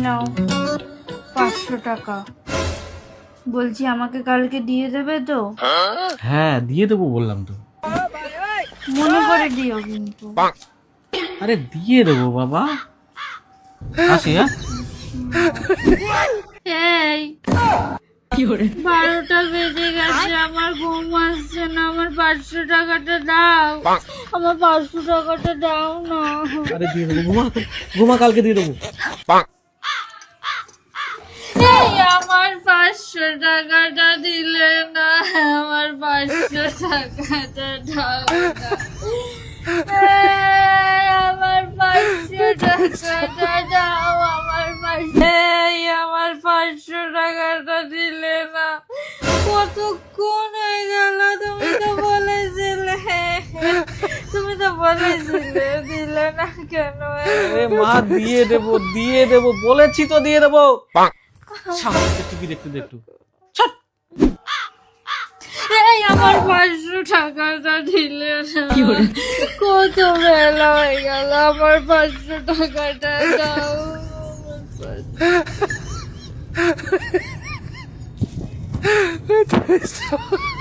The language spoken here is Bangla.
নাও 500 টাকা। বলছি আমাকে কালকে দিয়ে দেবে তো? হ্যাঁ দিয়ে দেবো বললাম তো। মনে করে দিও কিন্তু। আরে দিয়ে দেবো বাবা, আসি। হ্যাঁ এই 12টা বেজে গেছে, আমার ঘুম আসছে না, আমার 500 টাকাটা দাও, আমার 500 টাকাটা দাও না। আরে দিয়ে দেবো, ঘুমা ঘুমা, কালকে দিয়ে দেবো। এই আমার 500 টাকাটা দিলে না, আমার 500 টাকাটা দাও না। এই আমার 500 টাকাটা দাও, আমার 500 টাকাটা দিলে না। কতক্ষণ হয়ে গেল, তুমি তো বলেছিলে দিলে না কেন? আরে মা দিয়ে দেবো বলেছি তো, দিয়ে দেবো। টিভি দেখতে দেখতে এই আমার 500 টাকাটা দিলে না, কত বেলা হয়ে গেল, আমার 500 টাকাটা দাও। আমার 500